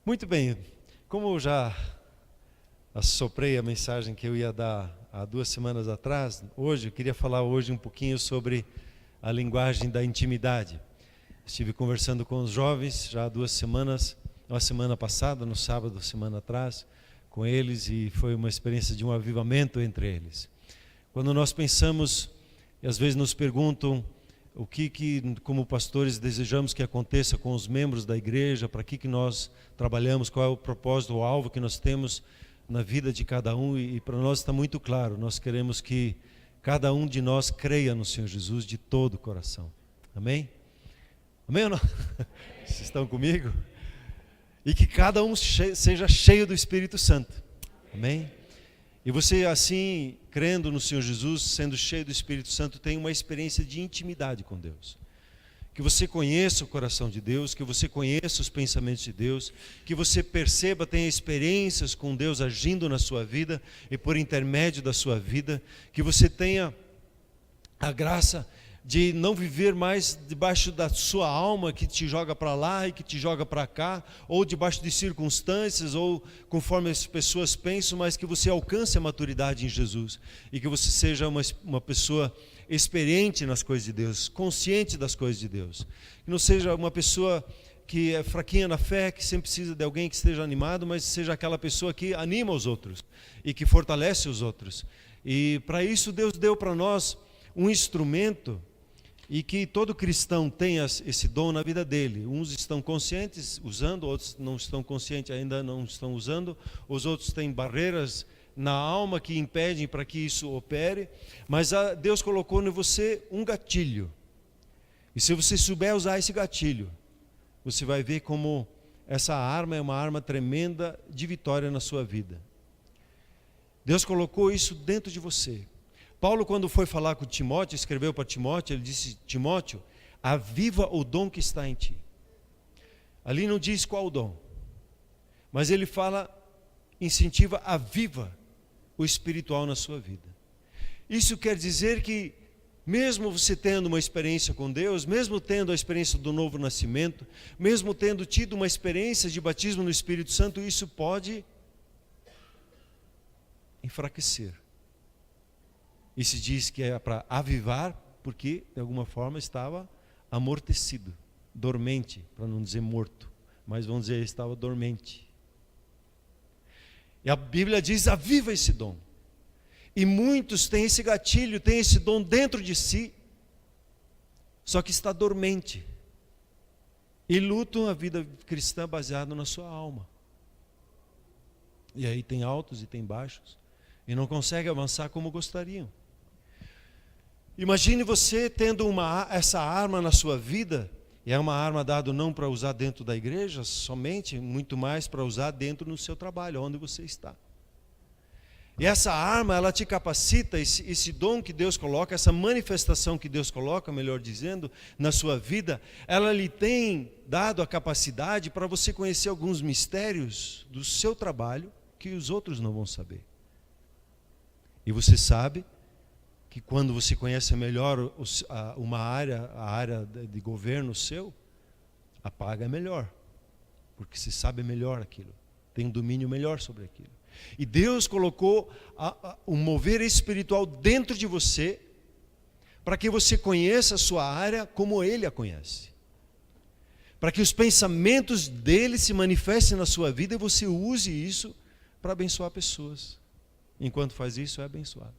Muito bem, como eu já assoprei a mensagem que eu ia dar há 2 semanas atrás, hoje eu queria falar um pouquinho sobre a linguagem da intimidade. Estive conversando com os jovens já há 2 semanas, uma semana passada, no sábado, semana atrás, com eles, e foi uma experiência de um avivamento entre eles. Quando nós pensamos, e às vezes nos perguntam o que como pastores desejamos que aconteça com os membros da igreja, para que nós trabalhamos, qual é o propósito, o alvo que nós temos na vida de cada um, e para nós está muito claro, nós queremos que cada um de nós creia no Senhor Jesus de todo o coração. Amém? Amém ou não? Vocês estão comigo? E que cada um seja cheio do Espírito Santo. Amém? E você assim, crendo no Senhor Jesus, sendo cheio do Espírito Santo, tem uma experiência de intimidade com Deus. Que você conheça o coração de Deus, que você conheça os pensamentos de Deus, que você perceba, tenha experiências com Deus agindo na sua vida e por intermédio da sua vida, que você tenha a graça de não viver mais debaixo da sua alma que te joga para lá e que te joga para cá, ou debaixo de circunstâncias, ou conforme as pessoas pensam, mas que você alcance a maturidade em Jesus e que você seja uma pessoa experiente nas coisas de Deus, consciente das coisas de Deus, que não seja uma pessoa que é fraquinha na fé, que sempre precisa de alguém que esteja animado, mas seja aquela pessoa que anima os outros e que fortalece os outros. E para isso Deus deu para nós um instrumento, e que todo cristão tenha esse dom na vida dele. Uns estão conscientes usando, outros não estão conscientes, ainda não estão usando, os outros têm barreiras na alma que impedem para que isso opere, mas Deus colocou em você um gatilho, e se você souber usar esse gatilho, você vai ver como essa arma é uma arma tremenda de vitória na sua vida. Deus colocou isso dentro de você. Paulo, quando foi falar com Timóteo, escreveu para Timóteo, ele disse: Timóteo, aviva o dom que está em ti. Ali não diz qual o dom, mas ele fala, incentiva, aviva o espiritual na sua vida. Isso quer dizer que, mesmo você tendo uma experiência com Deus, mesmo tendo a experiência do novo nascimento, mesmo tendo tido uma experiência de batismo no Espírito Santo, isso pode enfraquecer. E se diz que é para avivar, porque de alguma forma estava amortecido, dormente, para não dizer morto, mas vamos dizer, estava dormente. E a Bíblia diz: aviva esse dom. E muitos têm esse gatilho, têm esse dom dentro de si, só que está dormente, e lutam a vida cristã baseada na sua alma. E aí tem altos e tem baixos, e não conseguem avançar como gostariam. Imagine você tendo essa arma na sua vida, e é uma arma dada não para usar dentro da igreja somente, muito mais para usar dentro do seu trabalho, onde você está. E essa arma, ela te capacita, esse dom que Deus coloca, essa manifestação que Deus coloca, melhor dizendo, na sua vida, ela lhe tem dado a capacidade para você conhecer alguns mistérios do seu trabalho que os outros não vão saber. E você sabe que quando você conhece melhor uma área, a área de governo seu, a paga é melhor, porque você sabe melhor aquilo, tem um domínio melhor sobre aquilo. E Deus colocou um mover espiritual dentro de você, para que você conheça a sua área como Ele a conhece, para que os pensamentos dele se manifestem na sua vida e você use isso para abençoar pessoas. Enquanto faz isso, é abençoado.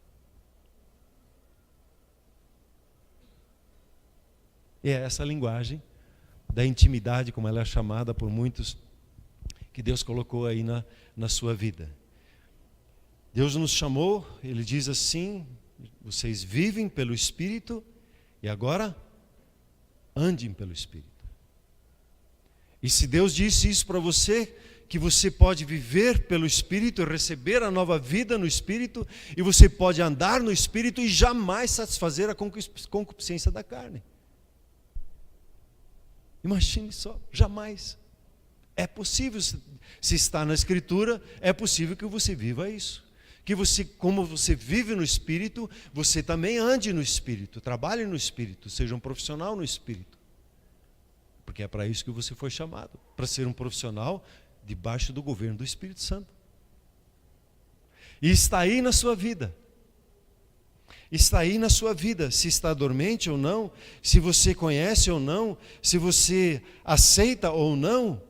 E é essa linguagem da intimidade, como ela é chamada por muitos, que Deus colocou aí na sua vida. Deus nos chamou, Ele diz assim: vocês vivem pelo Espírito e agora andem pelo Espírito. E se Deus disse isso para você, que você pode viver pelo Espírito, receber a nova vida no Espírito, e você pode andar no Espírito e jamais satisfazer a concupiscência da carne. Imagine só, jamais. É possível, se está na Escritura, é possível que você viva isso. que você, como você vive no Espírito, você também ande no Espírito, trabalhe no Espírito, seja um profissional no Espírito. Porque é para isso que você foi chamado, para ser um profissional debaixo do governo do Espírito Santo. E está aí na sua vida. Está aí na sua vida, se está dormente ou não, se você conhece ou não, se você aceita ou não,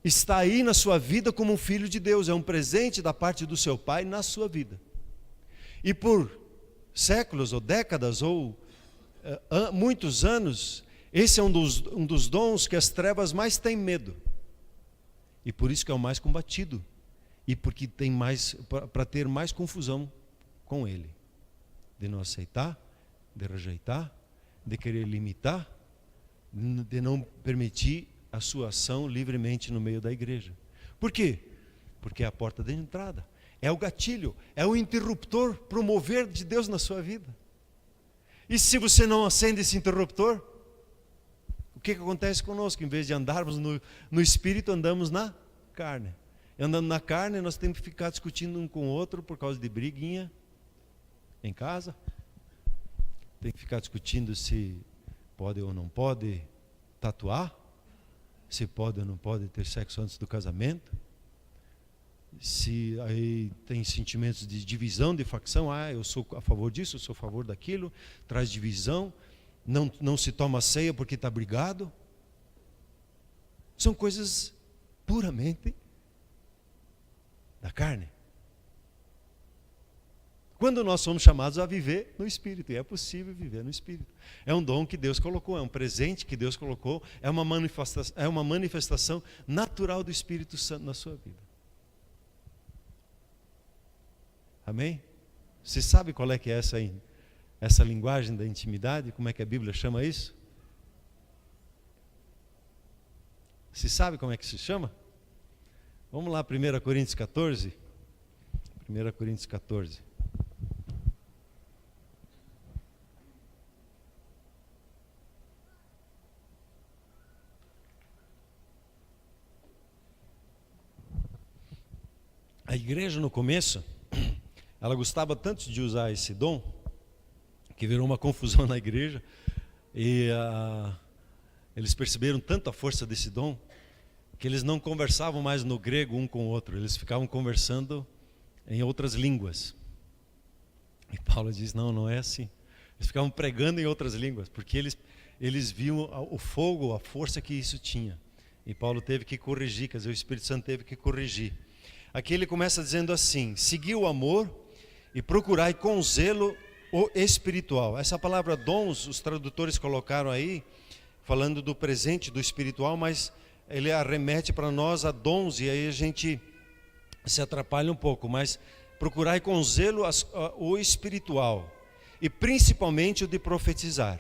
está aí na sua vida como um filho de Deus, é um presente da parte do seu Pai na sua vida. E por séculos ou décadas ou muitos anos, esse é um dos dons que as trevas mais têm medo. E por isso que é o mais combatido. E porque tem mais, para ter mais confusão com ele. De não aceitar, de rejeitar, de querer limitar, de não permitir a sua ação livremente no meio da igreja. Por quê? Porque é a porta de entrada, é o gatilho, é o interruptor para o mover de Deus na sua vida. E se você não acende esse interruptor, o que acontece conosco? Em vez de andarmos no Espírito, andamos na carne. E andando na carne, nós temos que ficar discutindo um com o outro por causa de briguinha em casa, tem que ficar discutindo se pode ou não pode tatuar, se pode ou não pode ter sexo antes do casamento, se aí tem sentimentos de divisão, de facção, eu sou a favor disso, eu sou a favor daquilo, traz divisão, não se toma ceia porque está brigado. São coisas puramente da carne. Quando nós somos chamados a viver no Espírito, e é possível viver no Espírito. É um dom que Deus colocou, é um presente que Deus colocou, é uma manifestação natural do Espírito Santo na sua vida. Amém? Você sabe qual é que é essa linguagem da intimidade? Como é que a Bíblia chama isso? Você sabe como é que se chama? Vamos lá, 1 Coríntios 14. 1 Coríntios 14. A igreja no começo, ela gostava tanto de usar esse dom, que virou uma confusão na igreja, e eles perceberam tanto a força desse dom, que eles não conversavam mais no grego um com o outro, eles ficavam conversando em outras línguas. E Paulo diz, não é assim. Eles ficavam pregando em outras línguas, porque eles viam o fogo, a força que isso tinha. E Paulo teve que corrigir, quer dizer, o Espírito Santo teve que corrigir. Aqui ele começa dizendo assim, segui o amor e procurai com zelo o espiritual. Essa palavra dons, os tradutores colocaram aí, falando do presente, do espiritual, mas ele arremete para nós a dons, e aí a gente se atrapalha um pouco, mas procurai com zelo o espiritual, e principalmente o de profetizar.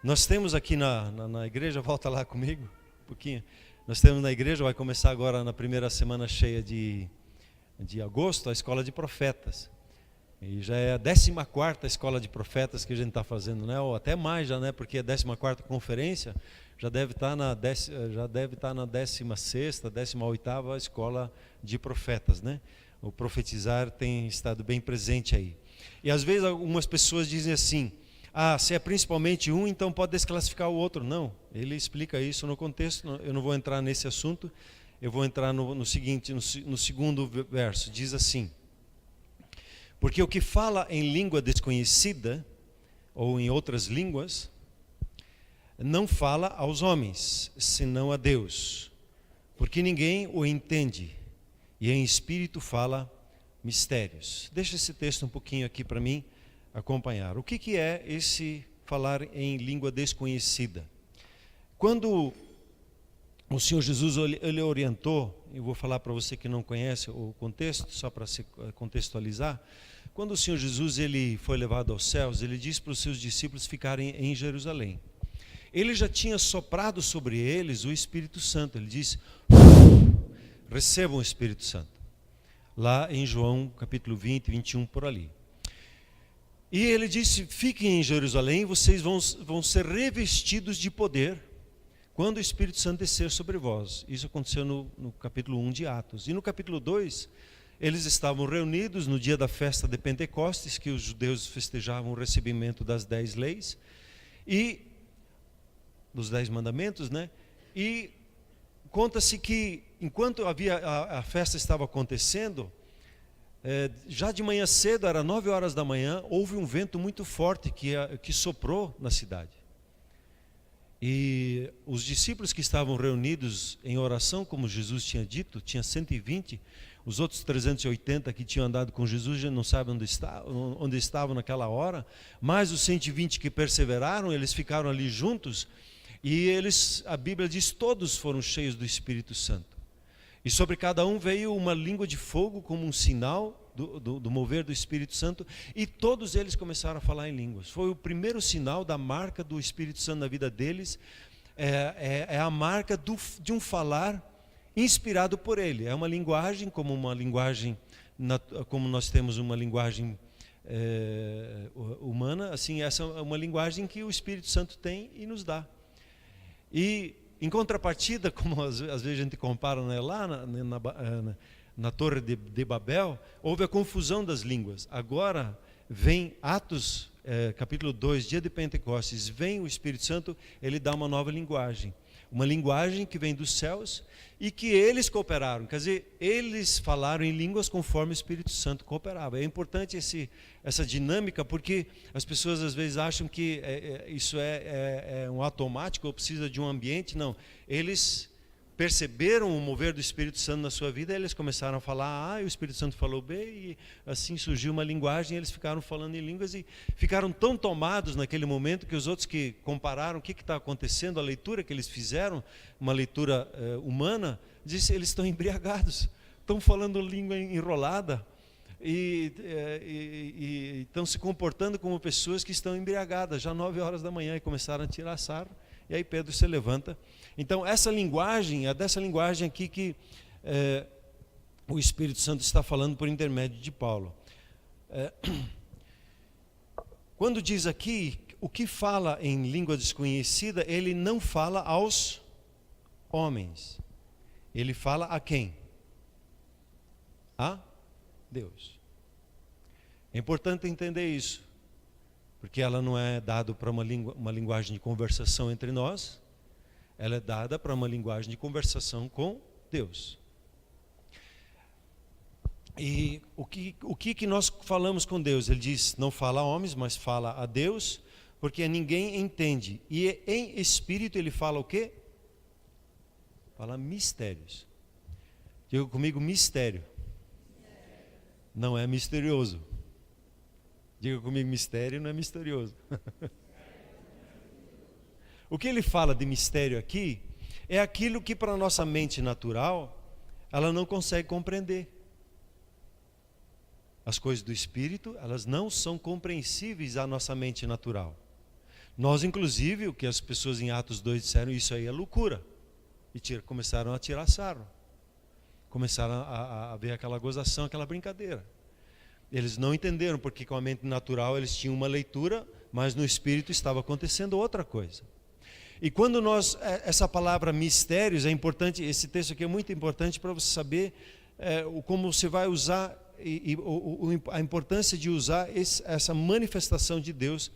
Nós temos aqui na igreja, volta lá comigo um pouquinho, nós temos na igreja, vai começar agora na primeira semana cheia de agosto, a escola de profetas. E já é a 14ª escola de profetas que a gente está fazendo, né? Ou até mais já, né? Porque a 14ª conferência já deve estar na 16ª, 18ª escola de profetas, né? O profetizar tem estado bem presente aí. E às vezes algumas pessoas dizem assim, se é principalmente um, então pode desclassificar o outro. Não, ele explica isso no contexto, eu não vou entrar nesse assunto, eu vou entrar no seguinte, no segundo verso, diz assim, porque o que fala em língua desconhecida, ou em outras línguas, não fala aos homens, senão a Deus, porque ninguém o entende, e em espírito fala mistérios. Deixa esse texto um pouquinho aqui para mim acompanhar. O que é esse falar em língua desconhecida? Quando o Senhor Jesus ele orientou, eu vou falar para você que não conhece o contexto, só para se contextualizar. Quando o Senhor Jesus ele foi levado aos céus, ele disse para os seus discípulos ficarem em Jerusalém. Ele já tinha soprado sobre eles o Espírito Santo. Ele disse, recebam o Espírito Santo. Lá em João capítulo 20, 21, por ali. E ele disse, fiquem em Jerusalém, vocês vão ser revestidos de poder quando o Espírito Santo descer sobre vós. Isso aconteceu no capítulo 1 de Atos. E no capítulo 2, eles estavam reunidos no dia da festa de Pentecostes, que os judeus festejavam o recebimento das 10 leis, e dos 10 mandamentos, né? E conta-se que, enquanto a festa estava acontecendo, já de manhã cedo, era 9 horas da manhã, houve um vento muito forte que soprou na cidade. E os discípulos que estavam reunidos em oração, como Jesus tinha dito, tinha 120, os outros 380 que tinham andado com Jesus já não sabem onde estavam naquela hora, mas os 120 que perseveraram, eles ficaram ali juntos, e eles, a Bíblia diz, todos foram cheios do Espírito Santo. E sobre cada um veio uma língua de fogo como um sinal do mover do Espírito Santo, e todos eles começaram a falar em línguas. Foi o primeiro sinal da marca do Espírito Santo na vida deles, é a marca de um falar inspirado por ele. É uma linguagem, como nós temos uma linguagem humana, assim, essa é uma linguagem que o Espírito Santo tem e nos dá. E em contrapartida, como às vezes a gente compara, né, lá na Torre de Babel, houve a confusão das línguas. Agora vem Atos, capítulo 2, dia de Pentecostes, vem o Espírito Santo, ele dá uma nova linguagem. Uma linguagem que vem dos céus e que eles cooperaram. Quer dizer, eles falaram em línguas conforme o Espírito Santo cooperava. É importante essa dinâmica, porque as pessoas às vezes acham que isso é um automático ou precisa de um ambiente. Não, eles perceberam o mover do Espírito Santo na sua vida, eles começaram a falar, o Espírito Santo falou bem, e assim surgiu uma linguagem, eles ficaram falando em línguas e ficaram tão tomados naquele momento que os outros que compararam o que está acontecendo, a leitura que eles fizeram, uma leitura humana, disse, eles estão embriagados, estão falando língua enrolada e estão se comportando como pessoas que estão embriagadas, já 9 horas da manhã, e começaram a tirar sarro. E aí Pedro se levanta. Então essa linguagem, é dessa linguagem aqui que o Espírito Santo está falando por intermédio de Paulo. Quando diz aqui, o que fala em língua desconhecida, ele não fala aos homens. Ele fala a quem? A Deus. É importante entender isso. Porque ela não é dada para uma linguagem de conversação entre nós, ela é dada para uma linguagem de conversação com Deus. E o que nós falamos com Deus? Ele diz, não fala a homens, mas fala a Deus, porque ninguém entende. E em espírito ele fala o quê? Fala mistérios. Diga comigo, mistério. Não é misterioso. Diga comigo, mistério não é misterioso. O que ele fala de mistério aqui é aquilo que para a nossa mente natural ela não consegue compreender. As coisas do Espírito, elas não são compreensíveis à nossa mente natural. Nós, inclusive, o que as pessoas em Atos 2 disseram, isso aí é loucura. E começaram a tirar sarro. Começaram a ver aquela gozação, aquela brincadeira. Eles não entenderam, porque com a mente natural eles tinham uma leitura, mas no Espírito estava acontecendo outra coisa. E quando essa palavra mistérios é importante, esse texto aqui é muito importante para você saber como você vai usar, a importância de usar essa manifestação de Deus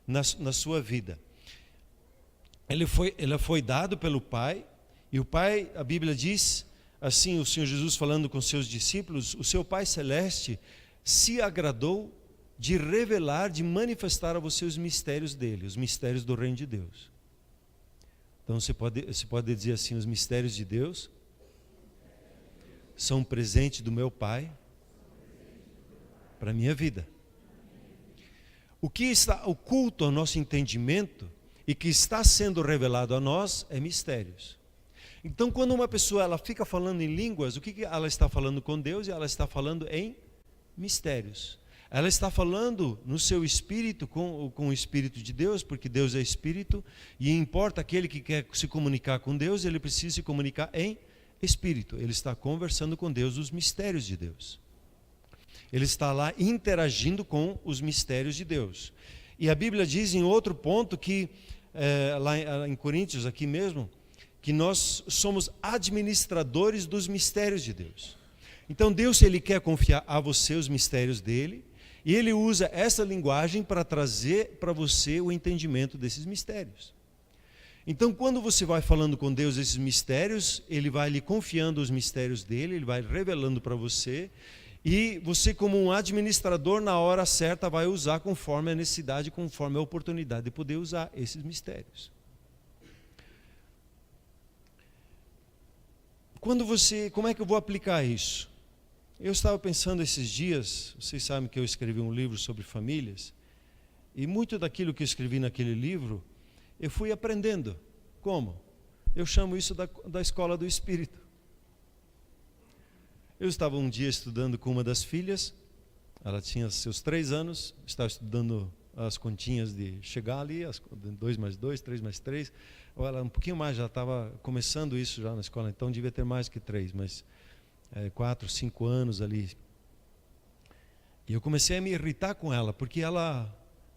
na sua vida. Ela foi dado pelo Pai, e o Pai, a Bíblia diz, assim, o Senhor Jesus falando com seus discípulos, o seu Pai Celeste se agradou de revelar, de manifestar a você os mistérios dele, os mistérios do reino de Deus. Então você pode dizer assim, os mistérios de Deus são um presente do meu Pai para a minha vida. O que está oculto ao nosso entendimento e que está sendo revelado a nós é mistérios. Então quando uma pessoa ela fica falando em línguas, o que ela está falando com Deus? E ela está falando em mistérios. Ela está falando no seu espírito com o Espírito de Deus, porque Deus é Espírito, e importa aquele que quer se comunicar com Deus, ele precisa se comunicar em Espírito. Ele está conversando com Deus os mistérios de Deus. Ele está lá interagindo com os mistérios de Deus. E a Bíblia diz em outro ponto que, lá em Coríntios, aqui mesmo, que nós somos administradores dos mistérios de Deus. Então Deus, Ele quer confiar a você os mistérios dele, e Ele usa essa linguagem para trazer para você o entendimento desses mistérios. Então, quando você vai falando com Deus esses mistérios, Ele vai lhe confiando os mistérios dele, Ele vai revelando para você, e você, como um administrador, na hora certa vai usar conforme a necessidade, conforme a oportunidade de poder usar esses mistérios. Como é que eu vou aplicar isso? Eu estava pensando esses dias, vocês sabem que eu escrevi um livro sobre famílias, e muito daquilo que eu escrevi naquele livro, eu fui aprendendo. Como? Eu chamo isso da escola do Espírito. Eu estava um dia estudando com uma das filhas, ela tinha seus 3 anos, estava estudando as continhas de chegar ali, 2 mais 2, 3 mais 3, ou ela um pouquinho mais, já estava começando isso já na escola, então devia ter mais que 3, mas 4, 5 anos ali. E eu comecei a me irritar com ela, porque ela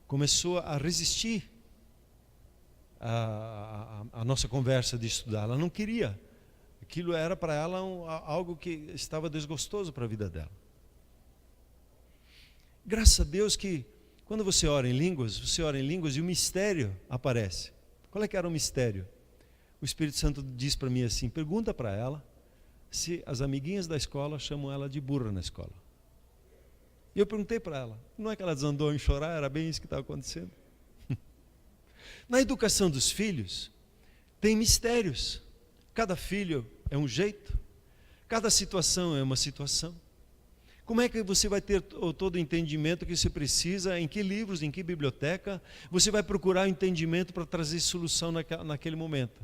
começou a resistir a nossa conversa de estudar. Ela não queria. Aquilo era para ela algo que estava desgostoso para a vida dela. Graças a Deus que quando você ora em línguas e o mistério aparece. Qual é que era o mistério? O Espírito Santo diz para mim assim, pergunta para ela se as amiguinhas da escola chamam ela de burra na escola. E eu perguntei para ela, não é que ela desandou em chorar, era bem isso que estava acontecendo. Na educação dos filhos, tem mistérios. Cada filho é um jeito, cada situação é uma situação. Como é que você vai ter todo o entendimento que você precisa, em que livros, em que biblioteca, você vai procurar o entendimento para trazer solução naquele momento?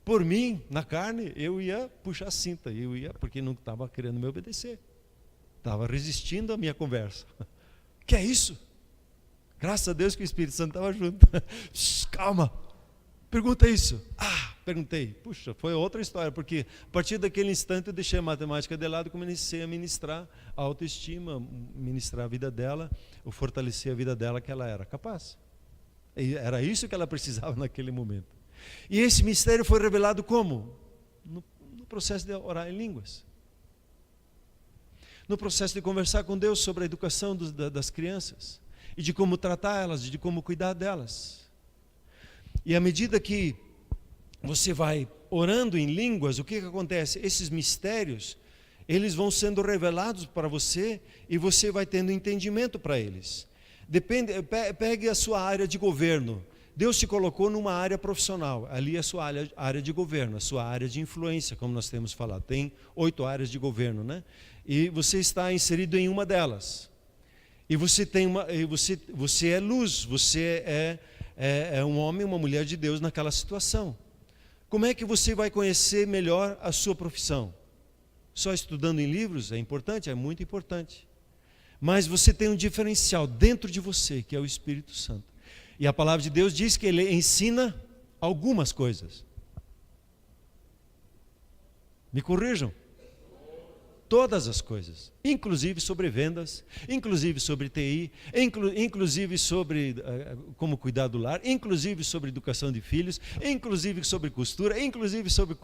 Por mim, na carne, eu ia puxar a cinta, porque não estava querendo me obedecer. Estava resistindo à minha conversa. Que é isso? Graças a Deus que o Espírito Santo estava junto. Calma, pergunta isso. Perguntei. Puxa, foi outra história, porque a partir daquele instante eu deixei a matemática de lado e comecei a ministrar a autoestima, ministrar a vida dela, ou fortalecer a vida dela, que ela era capaz. E era isso que ela precisava naquele momento. E esse mistério foi revelado como? No processo de orar em línguas. No processo de conversar com Deus sobre a educação das crianças. E de como tratá-las, de como cuidar delas. E à medida que você vai orando em línguas, o que acontece? Esses mistérios, eles vão sendo revelados para você e você vai tendo entendimento para eles. Pegue a sua área de governo. Deus te colocou numa área profissional, ali é a sua área de governo, a sua área de influência, como nós temos falado. Tem 8 áreas de governo, né? E você está inserido em uma delas. E você é luz, você é um homem, uma mulher de Deus naquela situação. Como é que você vai conhecer melhor a sua profissão? Só estudando em livros é importante? É muito importante. Mas você tem um diferencial dentro de você, que é o Espírito Santo. E a palavra de Deus diz que Ele ensina algumas coisas. Me corrijam. Todas as coisas, inclusive sobre vendas, inclusive sobre TI, inclusive sobre como cuidar do lar, inclusive sobre educação de filhos, inclusive sobre costura, inclusive sobre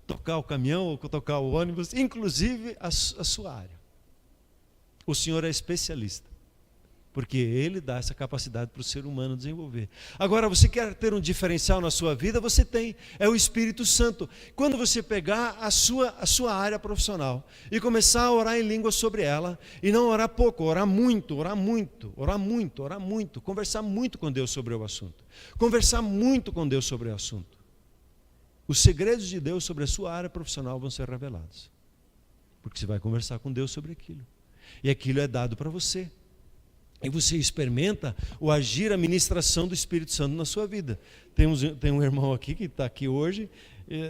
tocar o caminhão ou tocar o ônibus, inclusive a sua área. O Senhor é especialista, porque Ele dá essa capacidade para o ser humano desenvolver. Agora, você quer ter um diferencial na sua vida? Você tem, é o Espírito Santo. Quando você pegar a sua área profissional e começar a orar em língua sobre ela, e não orar pouco, orar muito, conversar muito com Deus sobre o assunto. Conversar muito com Deus sobre o assunto. Os segredos de Deus sobre a sua área profissional vão ser revelados. Porque você vai conversar com Deus sobre aquilo. E aquilo é dado para você. E você experimenta o agir, a ministração do Espírito Santo na sua vida. Tem um irmão aqui que está aqui hoje,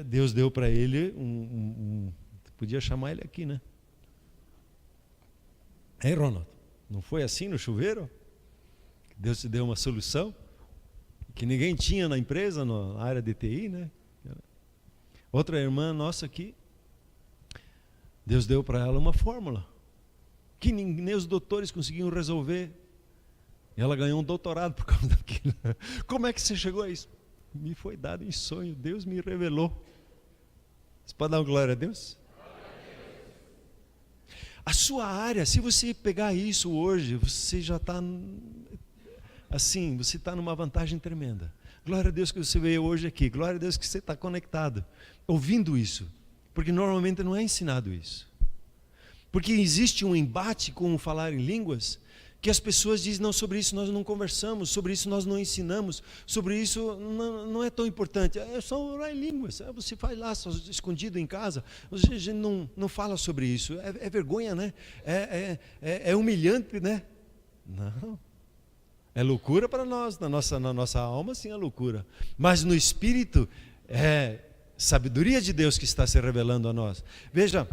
Deus deu para ele podia chamar ele aqui, né? Ei, Ronald, não foi assim no chuveiro? Deus te deu uma solução que ninguém tinha na empresa, na área de TI, né? Outra irmã nossa aqui, Deus deu para ela uma fórmula que nem os doutores conseguiam resolver. E ela ganhou um doutorado por causa daquilo. Como é que você chegou a isso? Me foi dado em sonho, Deus me revelou. Você pode dar uma glória a Deus? A sua área, se você pegar isso hoje, você já está assim, você está numa vantagem tremenda. Glória a Deus que você veio hoje aqui, glória a Deus que você está conectado, ouvindo isso, porque normalmente não é ensinado isso. Porque existe um embate com o falar em línguas, que as pessoas dizem, não, sobre isso nós não conversamos, sobre isso nós não ensinamos, sobre isso não é tão importante, é só orar em línguas, você faz lá, só escondido em casa, a gente não fala sobre isso, é vergonha, né? É humilhante, né? Não, é loucura para nós, na nossa alma sim é loucura, mas no Espírito é sabedoria de Deus que está se revelando a nós. Veja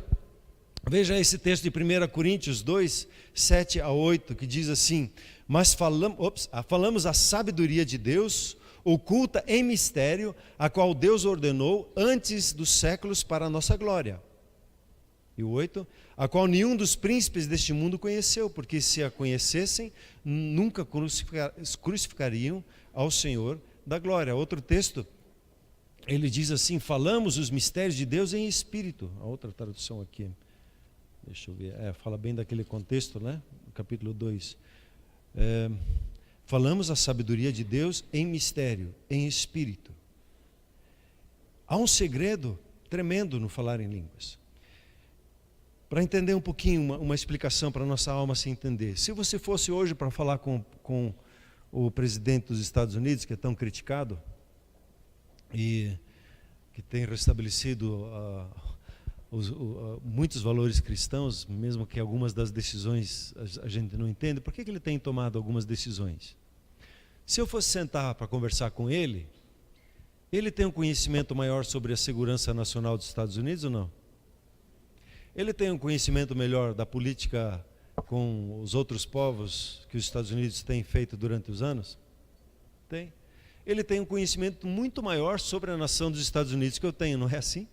esse texto de 1 Coríntios 2, 7 a 8, que diz assim, mas falamos a sabedoria de Deus, oculta em mistério, a qual Deus ordenou antes dos séculos para a nossa glória. E o 8, a qual nenhum dos príncipes deste mundo conheceu, porque se a conhecessem, nunca crucificariam ao Senhor da glória. Outro texto, ele diz assim, falamos os mistérios de Deus em espírito. A outra tradução aqui. Deixa eu ver, fala bem daquele contexto, né? No capítulo 2. Falamos a sabedoria de Deus em mistério, em espírito. Há um segredo tremendo no falar em línguas. Para entender um pouquinho, uma explicação para a nossa alma se entender. Se você fosse hoje para falar com o presidente dos Estados Unidos, que é tão criticado, e que tem restabelecido muitos valores cristãos, mesmo que algumas das decisões a gente não entende, por que ele tem tomado algumas decisões? Se eu fosse sentar para conversar com ele tem um conhecimento maior sobre a segurança nacional dos Estados Unidos ou não? Ele tem um conhecimento melhor da política com os outros povos que os Estados Unidos têm feito durante os anos? Tem. Ele tem um conhecimento muito maior sobre a nação dos Estados Unidos que eu tenho, não é assim?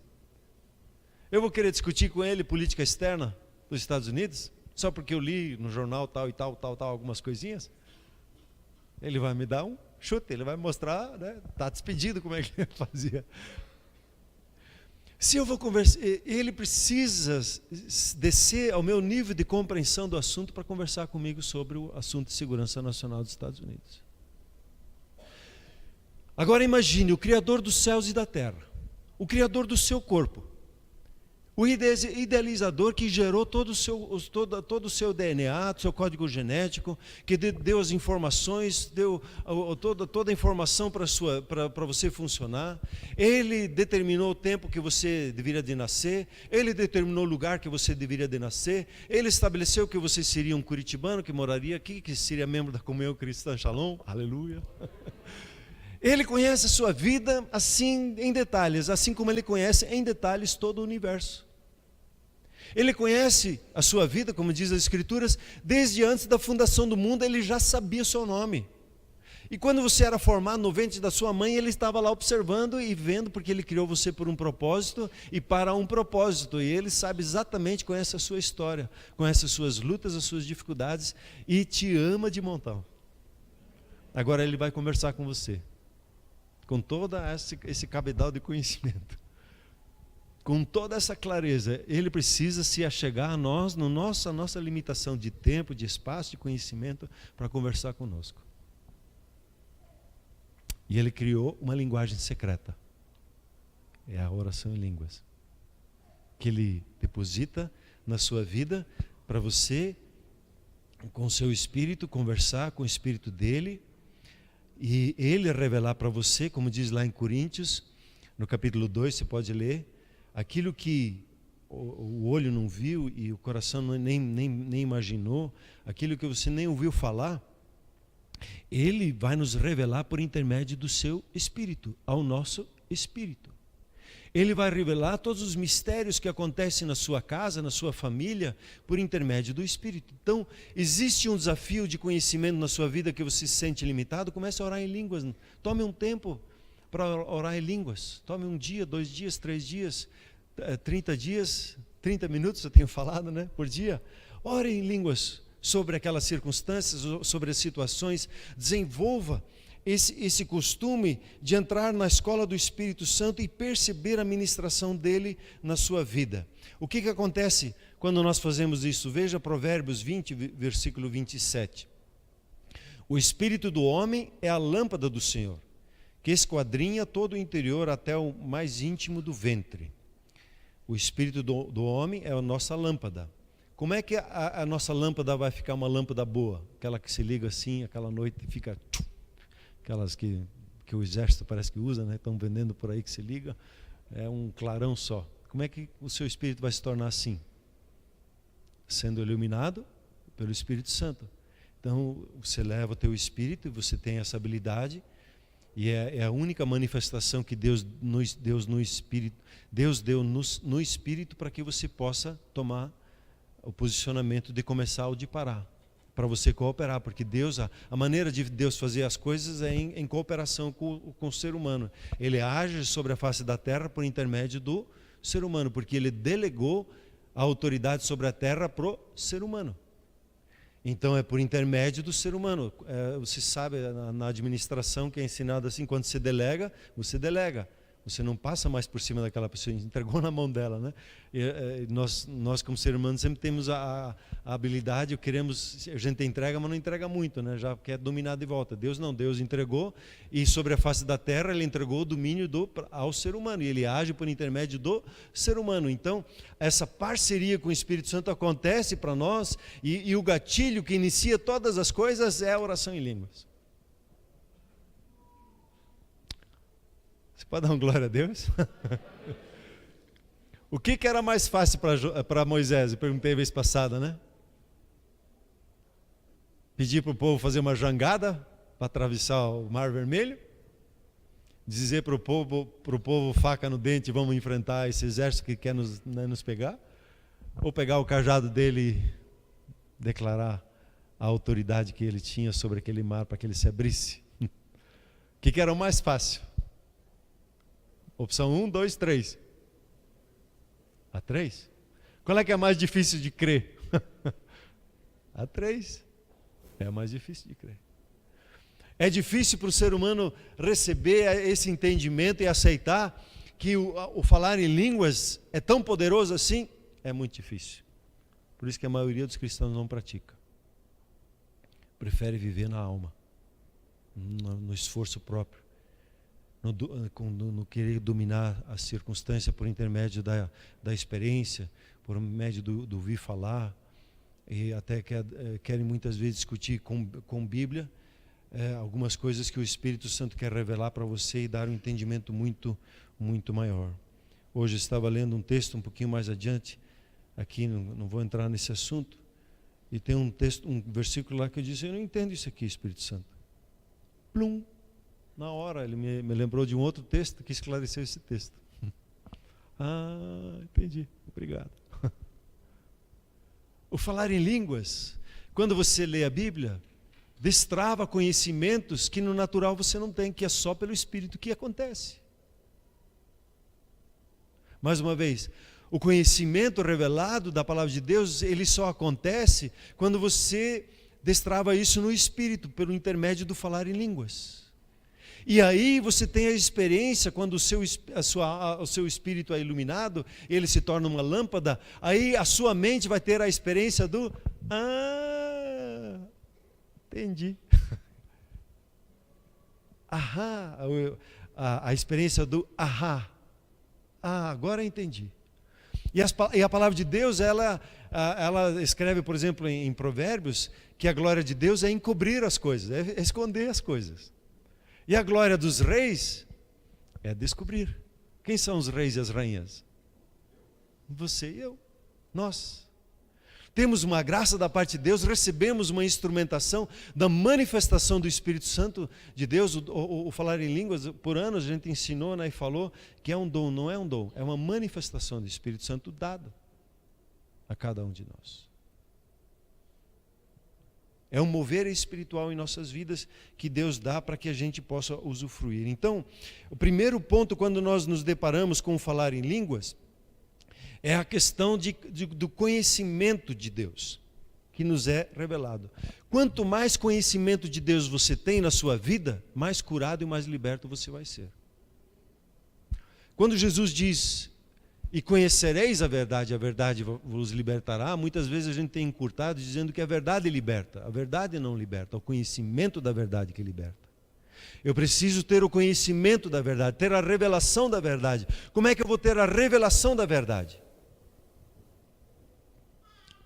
Eu vou querer discutir com ele política externa dos Estados Unidos, só porque eu li no jornal tal e tal, algumas coisinhas? Ele vai me dar um chute, ele vai mostrar, né? Está despedido como é que ele fazia. Se eu vou conversar, ele precisa descer ao meu nível de compreensão do assunto para conversar comigo sobre o assunto de segurança nacional dos Estados Unidos. Agora imagine o Criador dos céus e da terra, o Criador do seu corpo, o idealizador que gerou todo o seu DNA, o seu código genético, que deu as informações, deu toda a informação para você funcionar. Ele determinou o tempo que você deveria de nascer, ele determinou o lugar que você deveria de nascer, ele estabeleceu que você seria um curitibano que moraria aqui, que seria membro da comunhão cristã Shalom, aleluia. Ele conhece a sua vida assim em detalhes, assim como ele conhece em detalhes todo o universo. Ele conhece a sua vida, como diz as Escrituras, desde antes da fundação do mundo, ele já sabia o seu nome. E quando você era formado no ventre da sua mãe, ele estava lá observando e vendo, porque ele criou você por um propósito e para um propósito. E ele sabe exatamente, conhece a sua história, conhece as suas lutas, as suas dificuldades e te ama de montão. Agora ele vai conversar com você, com todo esse cabedal de conhecimento. Com toda essa clareza, ele precisa se achegar a nós, na nossa limitação de tempo, de espaço, de conhecimento, para conversar conosco. E ele criou uma linguagem secreta. É a oração em línguas. Que ele deposita na sua vida, para você, com o seu espírito, conversar com o espírito dele, e ele revelar para você, como diz lá em Coríntios, no capítulo 2, você pode ler, aquilo que o olho não viu e o coração nem imaginou, aquilo que você nem ouviu falar, ele vai nos revelar por intermédio do seu espírito, ao nosso espírito. Ele vai revelar todos os mistérios que acontecem na sua casa, na sua família, por intermédio do Espírito. Então, existe um desafio de conhecimento na sua vida que você se sente limitado, comece a orar em línguas. Tome um tempo para orar em línguas. Tome um dia, 2 dias, 3 dias, 30 dias, 30 minutos, eu tenho falado, né, por dia. Ore em línguas sobre aquelas circunstâncias, sobre as situações. Desenvolva esse costume de entrar na escola do Espírito Santo e perceber a ministração dele na sua vida. O que acontece quando nós fazemos isso? Veja Provérbios 20, versículo 27. O espírito do homem é a lâmpada do Senhor, que esquadrinha todo o interior até o mais íntimo do ventre. O espírito do homem é a nossa lâmpada. Como é que a nossa lâmpada vai ficar uma lâmpada boa? Aquela que se liga assim, aquela noite fica... Aquelas que o exército parece que usa, né? Estão vendendo por aí que se liga. É um clarão só. Como é que o seu espírito vai se tornar assim? Sendo iluminado pelo Espírito Santo. Então, você leva o teu espírito e você tem essa habilidade. E é a única manifestação que Deus deu no Espírito para que você possa tomar o posicionamento de começar ou de parar, para você cooperar, porque Deus, a maneira de Deus fazer as coisas é em cooperação com o ser humano. Ele age sobre a face da terra por intermédio do ser humano, porque ele delegou a autoridade sobre a terra para o ser humano. Então é por intermédio do ser humano. Você sabe, na administração que é ensinado assim, quando você delega, você delega. Você não passa mais por cima daquela pessoa, entregou na mão dela, né? Nós como seres humanos sempre temos a habilidade, a gente entrega, mas não entrega muito, né? Já quer dominar de volta. Deus não, Deus entregou, e sobre a face da terra ele entregou o domínio ao ser humano, e ele age por intermédio do ser humano. Então, essa parceria com o Espírito Santo acontece para nós, e o gatilho que inicia todas as coisas é a oração em línguas. Você pode dar uma glória a Deus? O que era mais fácil para Moisés? Eu perguntei a vez passada, né? Pedir para o povo fazer uma jangada para atravessar o Mar Vermelho? Dizer para o povo faca no dente, vamos enfrentar esse exército que quer nos pegar? Ou pegar o cajado dele e declarar a autoridade que ele tinha sobre aquele mar para que ele se abrisse? O que era o mais fácil? Opção 1, 2, 3. A 3? Qual é que é mais difícil de crer? A 3. É a mais difícil de crer. É difícil para o ser humano receber esse entendimento e aceitar que o falar em línguas é tão poderoso assim? É muito difícil. Por isso que a maioria dos cristãos não pratica. Prefere viver na alma, no esforço próprio. No querer dominar a circunstância por intermédio da experiência, por médio do ouvir falar, e até querem muitas vezes discutir com Bíblia algumas coisas que o Espírito Santo quer revelar para você e dar um entendimento muito, muito maior. Hoje eu estava lendo um texto um pouquinho mais adiante, aqui não vou entrar nesse assunto, e tem um versículo lá que eu disse: eu não entendo isso aqui, Espírito Santo. Plum! Na hora, ele me lembrou de um outro texto que esclareceu esse texto. Entendi. Obrigado. O falar em línguas, quando você lê a Bíblia, destrava conhecimentos que no natural você não tem, que é só pelo Espírito que acontece. Mais uma vez, o conhecimento revelado da palavra de Deus, ele só acontece quando você destrava isso no Espírito, pelo intermédio do falar em línguas. E aí você tem a experiência, quando o seu espírito é iluminado, ele se torna uma lâmpada, aí a sua mente vai ter a experiência do entendi. A experiência do agora entendi. E a palavra de Deus, ela escreve, por exemplo, em Provérbios, que a glória de Deus é encobrir as coisas, é esconder as coisas. E a glória dos reis é descobrir. Quem são os reis e as rainhas? Você e eu, nós. Temos uma graça da parte de Deus, recebemos uma instrumentação da manifestação do Espírito Santo de Deus. O falar em línguas, por anos a gente ensinou, né, e falou que é um dom. Não é um dom, é uma manifestação do Espírito Santo dada a cada um de nós. É um mover espiritual em nossas vidas que Deus dá para que a gente possa usufruir. Então, o primeiro ponto quando nós nos deparamos com o falar em línguas é a questão do conhecimento de Deus, que nos é revelado. Quanto mais conhecimento de Deus você tem na sua vida, mais curado e mais liberto você vai ser. Quando Jesus diz E conhecereis a verdade vos libertará. Muitas vezes a gente tem encurtado dizendo que a verdade liberta. A verdade não liberta, é o conhecimento da verdade que liberta. Eu preciso ter o conhecimento da verdade, ter a revelação da verdade. Como é que eu vou ter a revelação da verdade?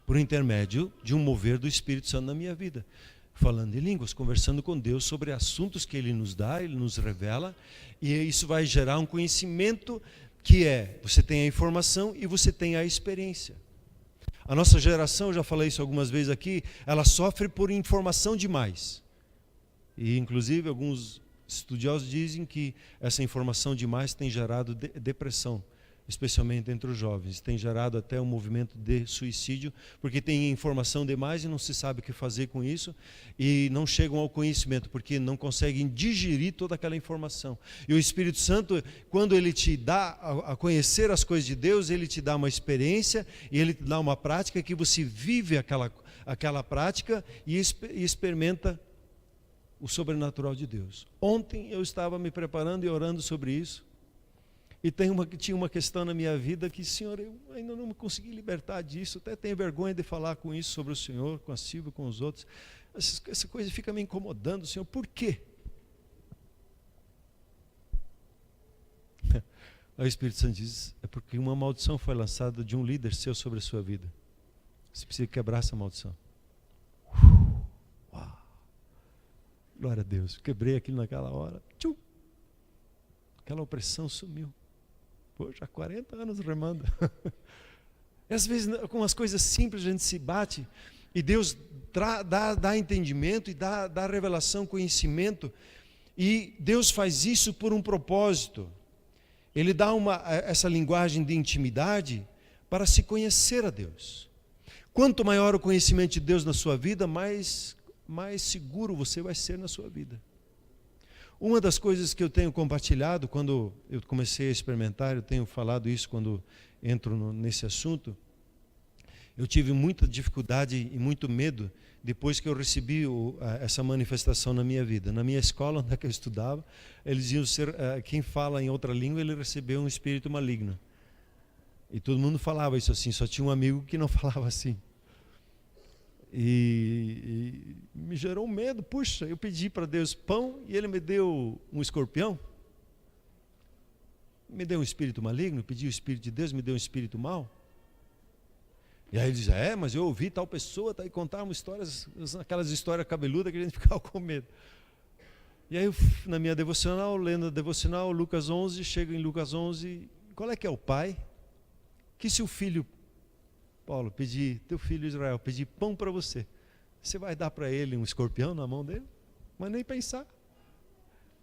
Por intermédio de um mover do Espírito Santo na minha vida. Falando em línguas, conversando com Deus sobre assuntos que Ele nos dá, Ele nos revela. E isso vai gerar um conhecimento que você tem a informação e você tem a experiência. A nossa geração, eu já falei isso algumas vezes aqui, ela sofre por informação demais. E inclusive alguns estudiosos dizem que essa informação demais tem gerado depressão, especialmente entre os jovens. Tem gerado até um movimento de suicídio, porque tem informação demais e não se sabe o que fazer com isso, e não chegam ao conhecimento, porque não conseguem digerir toda aquela informação. E o Espírito Santo, quando Ele te dá a conhecer as coisas de Deus, Ele te dá uma experiência, e Ele te dá uma prática que você vive aquela prática e experimenta o sobrenatural de Deus. Ontem eu estava me preparando e orando sobre isso, e tinha uma questão na minha vida que, Senhor, eu ainda não me consegui libertar disso, até tenho vergonha de falar com isso sobre o Senhor, com a Silvia, com os outros. Essa coisa fica me incomodando, Senhor, por quê? Aí o Espírito Santo diz, é porque uma maldição foi lançada de um líder seu sobre a sua vida. Você precisa quebrar essa maldição. Uau! Glória a Deus, quebrei aquilo naquela hora. Tchum! Aquela opressão sumiu. Poxa, há 40 anos remando. E às vezes com as coisas simples a gente se bate, e Deus dá entendimento e dá revelação, conhecimento, e Deus faz isso por um propósito. Ele dá essa linguagem de intimidade para se conhecer a Deus. Quanto maior o conhecimento de Deus na sua vida, mais seguro você vai ser na sua vida. Uma das coisas que eu tenho compartilhado, quando eu comecei a experimentar, eu tenho falado isso quando entro nesse assunto, eu tive muita dificuldade e muito medo depois que eu recebi essa manifestação na minha vida. Na minha escola, onde eu estudava, eles diziam quem fala em outra língua, ele recebeu um espírito maligno. E todo mundo falava isso assim, só tinha um amigo que não falava assim. E me gerou medo. Puxa, eu pedi para Deus pão e Ele me deu um escorpião. Me deu um espírito maligno, pedi o Espírito de Deus, me deu um espírito mau. E aí ele diz, mas eu ouvi tal pessoa, e contavam histórias, aquelas histórias cabeludas que a gente ficava com medo. E aí na minha devocional, lendo a devocional, Lucas 11, chego em Lucas 11, qual é que é o pai? Que se o filho, Paulo, teu filho Israel, pedir pão para você vai dar para ele um escorpião na mão dele? Mas nem pensar.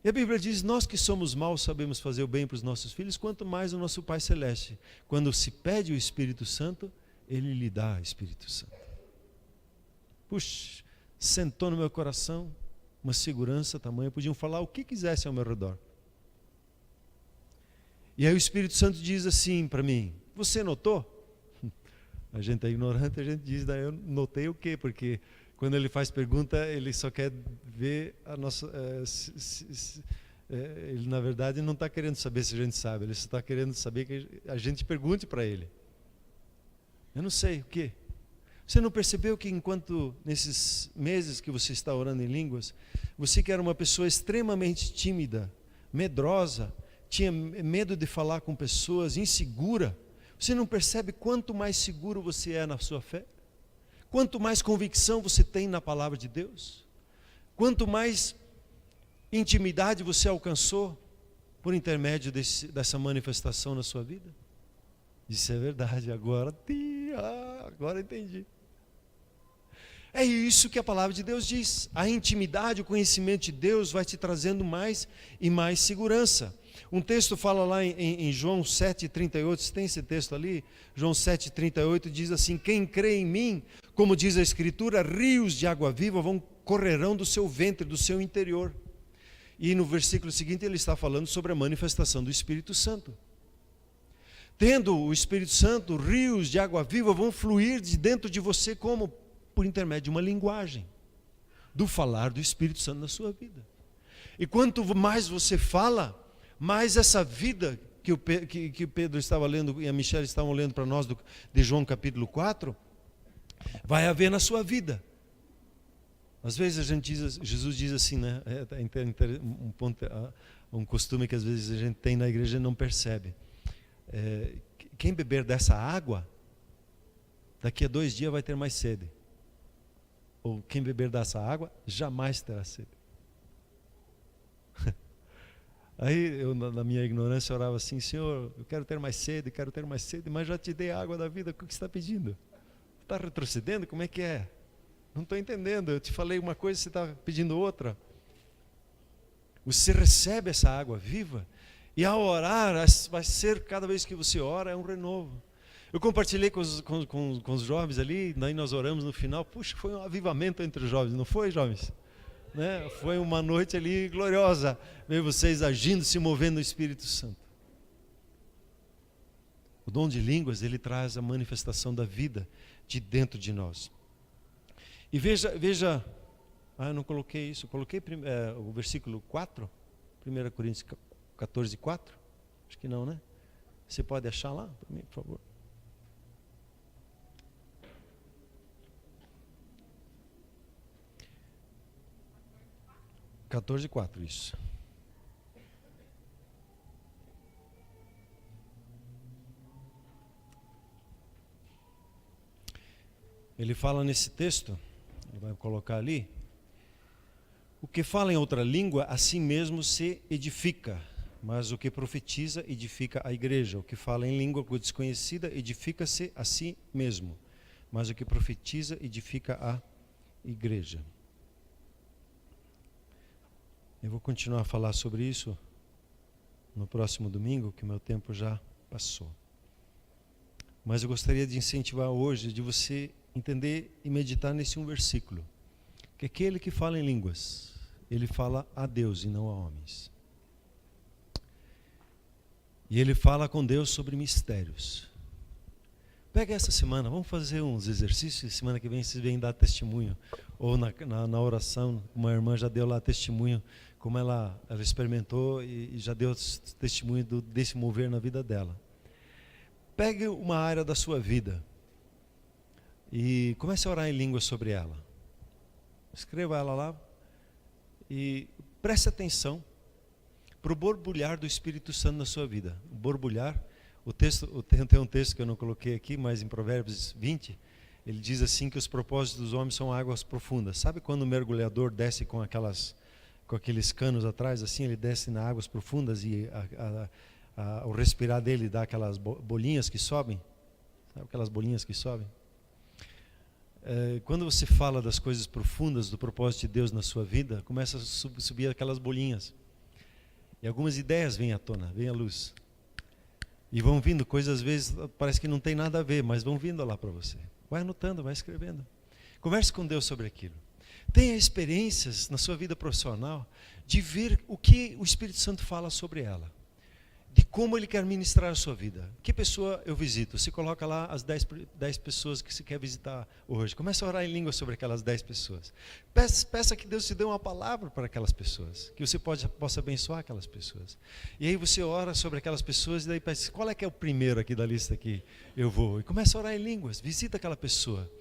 E a Bíblia diz, nós que somos maus sabemos fazer o bem para os nossos filhos, quanto mais o nosso Pai Celeste. Quando se pede o Espírito Santo, Ele lhe dá o Espírito Santo. Puxa, sentou no meu coração uma segurança tamanha, podiam falar o que quisessem ao meu redor. E aí o Espírito Santo diz assim para mim, você notou? A gente é ignorante, a gente diz, daí eu notei o quê? Porque quando ele faz pergunta, ele só quer ver a nossa... ele na verdade não está querendo saber se a gente sabe, ele só está querendo saber que a gente pergunte para ele. Eu não sei o quê. Você não percebeu que enquanto nesses meses que você está orando em línguas, você que era uma pessoa extremamente tímida, medrosa, tinha medo de falar com pessoas, insegura, você não percebe quanto mais seguro você é na sua fé? Quanto mais convicção você tem na palavra de Deus? Quanto mais intimidade você alcançou por intermédio dessa manifestação na sua vida? Isso é verdade, agora entendi. É isso que a palavra de Deus diz. A intimidade, o conhecimento de Deus vai te trazendo mais e mais segurança. Um texto fala lá em João 7,38, você tem esse texto ali? João 7,38 diz assim, quem crê em mim, como diz a Escritura, rios de água viva correrão do seu ventre, do seu interior. E no versículo seguinte ele está falando sobre a manifestação do Espírito Santo. Tendo o Espírito Santo, rios de água viva vão fluir de dentro de você como? Por intermédio de uma linguagem, do falar do Espírito Santo na sua vida. E quanto mais você fala, mais essa vida que o Pedro estava lendo e a Michelle estavam lendo para nós de João capítulo 4, vai haver na sua vida. Às vezes Jesus diz assim, né? Um costume que às vezes a gente tem na igreja e não percebe. Quem beber dessa água, daqui a 2 dias vai ter mais sede. Ou quem beber dessa água, jamais terá sede. Aí eu, na minha ignorância, orava assim: Senhor, eu quero ter mais sede, mas já te dei a água da vida, o que você está pedindo? Está retrocedendo? Como é que é? Não estou entendendo, eu te falei uma coisa, você está pedindo outra. Você recebe essa água viva, e ao orar, vai ser, cada vez que você ora, é um renovo. Eu compartilhei com os jovens ali, daí nós oramos no final. Puxa, foi um avivamento entre os jovens, não foi, jovens? Né? Foi uma noite ali gloriosa, ver vocês agindo, se movendo no Espírito Santo. O dom de línguas, ele traz a manifestação da vida de dentro de nós. E veja, eu não coloquei isso, coloquei o versículo 4, 1 Coríntios 14, 4, acho que não, né? Você pode achar lá para mim, por favor? Quatorze, 4, isso. Ele fala nesse texto, ele vai colocar ali: o que fala em outra língua, a si mesmo se edifica, mas o que profetiza edifica a igreja. O que fala em língua desconhecida edifica-se a si mesmo, mas o que profetiza edifica a igreja. Eu vou continuar a falar sobre isso no próximo domingo, que meu tempo já passou. Mas eu gostaria de incentivar hoje, de você entender e meditar nesse um versículo. Que aquele que fala em línguas, ele fala a Deus e não a homens. E ele fala com Deus sobre mistérios. Pega essa semana, vamos fazer uns exercícios. Semana que vem vocês vêm dar testemunho. Ou na oração, uma irmã já deu lá testemunho, como ela experimentou e já deu testemunho desse mover na vida dela. Pegue uma área da sua vida e comece a orar em língua sobre ela. Escreva ela lá e preste atenção para o borbulhar do Espírito Santo na sua vida. O borbulhar, tem um texto que eu não coloquei aqui, mas em Provérbios 20, ele diz assim que os propósitos dos homens são águas profundas. Sabe quando o mergulhador desce com aqueles canos atrás, assim, ele desce nas águas profundas e o respirar dele dá aquelas bolinhas que sobem? Sabe aquelas bolinhas que sobem? Quando você fala das coisas profundas, do propósito de Deus na sua vida, começa a subir aquelas bolinhas. E algumas ideias vêm à tona, vêm à luz. E vão vindo coisas, às vezes, parece que não tem nada a ver, mas vão vindo lá para você. Vai anotando, vai escrevendo. Converse com Deus sobre aquilo. Tenha experiências na sua vida profissional de ver o que o Espírito Santo fala sobre ela. De como Ele quer ministrar a sua vida. Que pessoa eu visito? Você coloca lá as 10 pessoas que você quer visitar hoje. Começa a orar em língua sobre aquelas 10 pessoas. Peça que Deus te dê uma palavra para aquelas pessoas. Que você possa abençoar aquelas pessoas. E aí você ora sobre aquelas pessoas e daí pensa, qual é que é o primeiro aqui da lista que eu vou? E começa a orar em línguas. Visita aquela pessoa.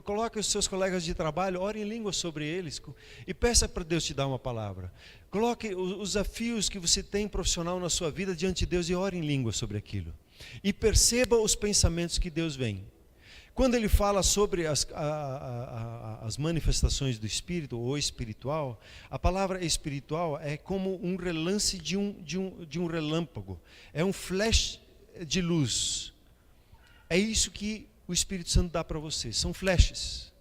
Coloque os seus colegas de trabalho, ore em língua sobre eles. E peça para Deus te dar uma palavra. Coloque os desafios que você tem profissional na sua vida diante de Deus e ore em língua sobre aquilo. E perceba os pensamentos que Deus vem. Quando ele fala sobre as manifestações do Espírito ou espiritual, a palavra espiritual é como um relance de um relâmpago. É um flash de luz. É isso que o Espírito Santo dá para você. São flashes.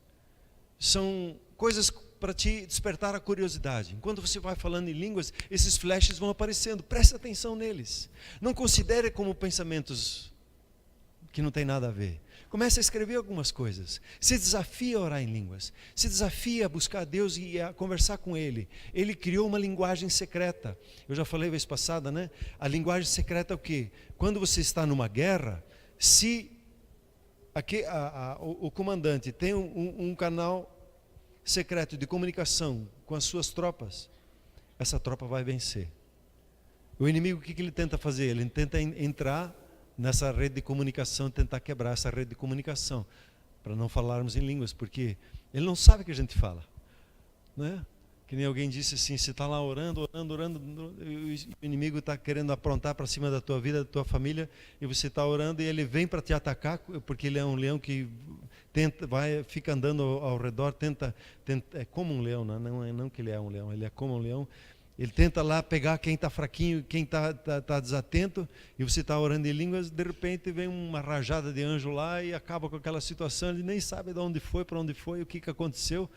São coisas para te despertar a curiosidade. Enquanto você vai falando em línguas, esses flashes vão aparecendo. Preste atenção neles. Não considere como pensamentos que não tem nada a ver. Comece a escrever algumas coisas. Se desafia a orar em línguas. Se desafia a buscar a Deus e a conversar com Ele. Ele criou uma linguagem secreta. Eu já falei vez passada, né? A linguagem secreta é o quê? Quando você está numa guerra, se o comandante tem um canal secreto de comunicação com as suas tropas, essa tropa vai vencer. O inimigo, o que ele tenta fazer? Ele tenta entrar nessa rede de comunicação, tentar quebrar essa rede de comunicação, para não falarmos em línguas, porque ele não sabe o que a gente fala, né? Que nem alguém disse assim, você está lá orando, e o inimigo está querendo aprontar para cima da tua vida, da tua família, e você está orando e ele vem para te atacar, porque ele é um leão que fica andando ao redor, é como um leão, não que ele é um leão, ele é como um leão. Ele tenta lá pegar quem está fraquinho, quem está desatento, e você está orando em línguas, de repente vem uma rajada de anjo lá e acaba com aquela situação, ele nem sabe de onde foi, para onde foi, o que aconteceu,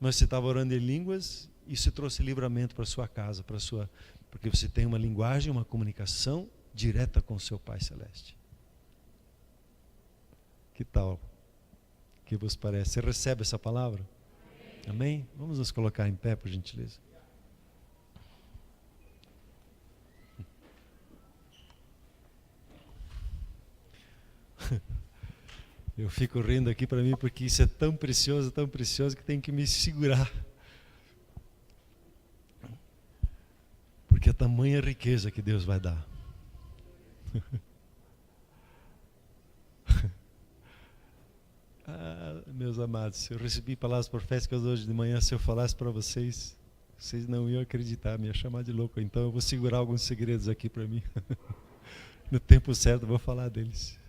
mas você estava orando em línguas, isso trouxe livramento para sua casa, porque você tem uma linguagem, uma comunicação direta com o seu Pai Celeste. Que tal? Que vos parece? Você recebe essa palavra? Amém? Vamos nos colocar em pé, por gentileza. Eu fico rindo aqui para mim porque isso é tão precioso que tem que me segurar. Porque é tamanha riqueza que Deus vai dar. Meus amados, eu recebi palavras proféticas hoje de manhã. Se eu falasse para vocês, vocês não iam acreditar, me iam chamar de louco. Então eu vou segurar alguns segredos aqui para mim. No tempo certo eu vou falar deles.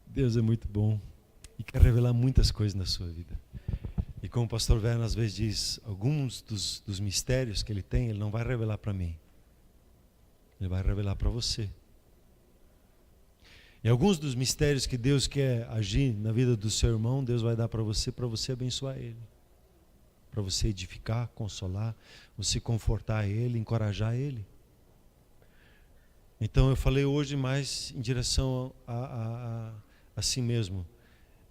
Deus é muito bom e quer revelar muitas coisas na sua vida. E como o pastor Werner às vezes diz, alguns dos mistérios que ele tem, ele não vai revelar para mim. Ele vai revelar para você. E alguns dos mistérios que Deus quer agir na vida do seu irmão, Deus vai dar para você abençoar ele. Para você edificar, consolar, você confortar ele, encorajar ele. Então eu falei hoje mais em direção a si mesmo,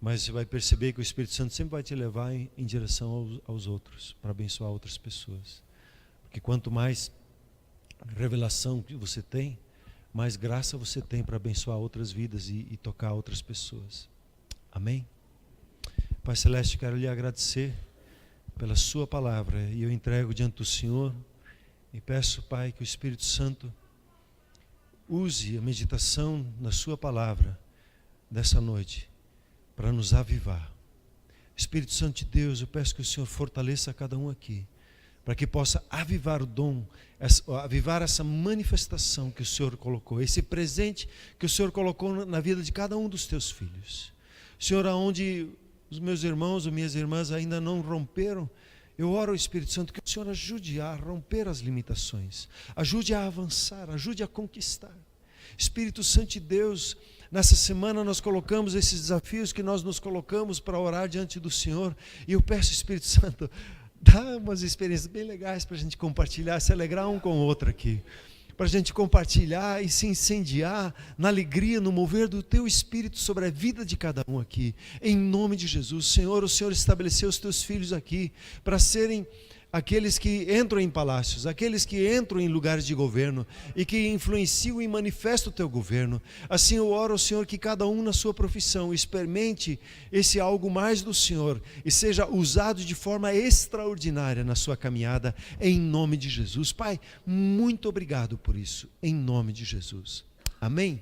mas você vai perceber que o Espírito Santo sempre vai te levar em direção aos outros, para abençoar outras pessoas, porque quanto mais revelação que você tem, mais graça você tem para abençoar outras vidas e tocar outras pessoas. Amém? Pai Celeste, quero lhe agradecer pela sua palavra, e eu entrego diante do Senhor e peço, Pai, que o Espírito Santo use a meditação na sua palavra dessa noite para nos avivar. Espírito Santo de Deus, eu peço que o Senhor fortaleça cada um aqui, para que possa avivar o dom, avivar essa manifestação que o Senhor colocou, esse presente que o Senhor colocou na vida de cada um dos teus filhos. Senhor, aonde os meus irmãos ou minhas irmãs ainda não romperam, eu oro ao Espírito Santo que o Senhor ajude a romper as limitações, ajude a avançar, ajude a conquistar. Espírito Santo de Deus, nessa semana nós colocamos esses desafios que nós nos colocamos para orar diante do Senhor, e eu peço, Espírito Santo, dá umas experiências bem legais para a gente compartilhar, se alegrar um com o outro aqui, para a gente compartilhar e se incendiar na alegria, no mover do Teu Espírito sobre a vida de cada um aqui, em nome de Jesus. Senhor, o Senhor estabeleceu os Teus filhos aqui para serem aqueles que entram em palácios, aqueles que entram em lugares de governo e que influenciam e manifestam o teu governo. Assim eu oro ao Senhor que cada um na sua profissão experimente esse algo mais do Senhor e seja usado de forma extraordinária na sua caminhada, em nome de Jesus. Pai, muito obrigado por isso, em nome de Jesus. Amém?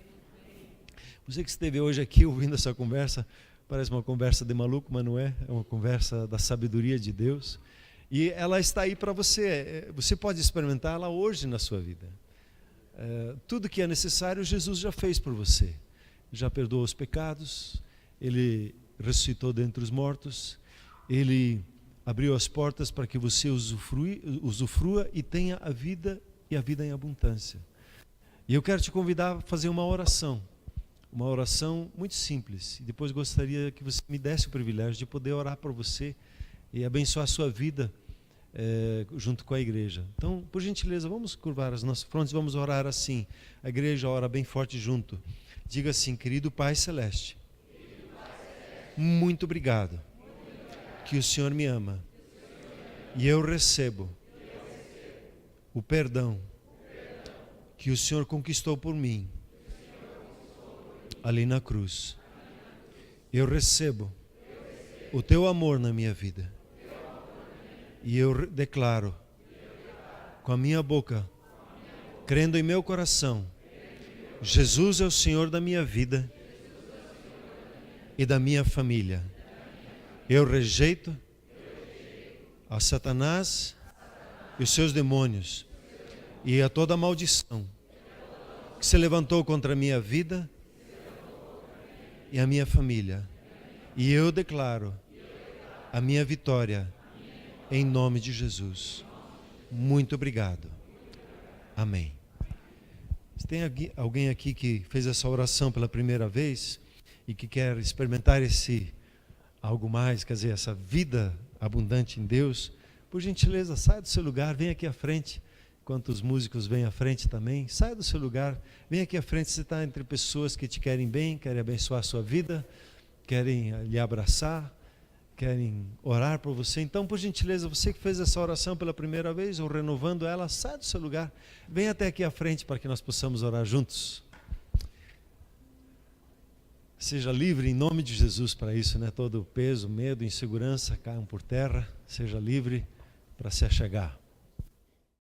Você que esteve hoje aqui ouvindo essa conversa, parece uma conversa de maluco, mas não é, é uma conversa da sabedoria de Deus. E ela está aí para você, você pode experimentar ela hoje na sua vida. Tudo que é necessário, Jesus já fez por você. Já perdoou os pecados, Ele ressuscitou dentre os mortos, Ele abriu as portas para que você usufrua e tenha a vida e a vida em abundância. E eu quero te convidar a fazer uma oração muito simples. E depois gostaria que você me desse o privilégio de poder orar por você e abençoar a sua vida junto com a igreja. Então, por gentileza, vamos curvar as nossas frontes, vamos orar assim. A igreja ora bem forte junto. Diga assim: querido Pai Celeste, muito obrigado que o Senhor me ama e eu recebo o perdão que o Senhor conquistou por mim ali na cruz. Eu recebo o teu amor na minha vida. E eu declaro com a minha boca crendo em meu coração, Jesus é o Senhor da minha vida e da minha família. Eu rejeito a Satanás e os seus demônios e a toda maldição que se levantou contra a minha vida e a minha família. E eu declaro a minha vitória em nome de Jesus. Muito obrigado. Amém. Se tem alguém aqui que fez essa oração pela primeira vez e que quer experimentar esse algo mais, quer dizer, essa vida abundante em Deus, por gentileza, saia do seu lugar, vem aqui à frente. Enquanto os músicos vêm à frente também, saia do seu lugar, vem aqui à frente. Você está entre pessoas que te querem bem, querem abençoar a sua vida, querem lhe abraçar, querem orar por você. Então, por gentileza, você que fez essa oração pela primeira vez ou renovando ela, saia do seu lugar, vem até aqui à frente para que nós possamos orar juntos. Seja livre em nome de Jesus para isso, né? Todo o peso, medo, insegurança caiam por terra. Seja livre para se achegar.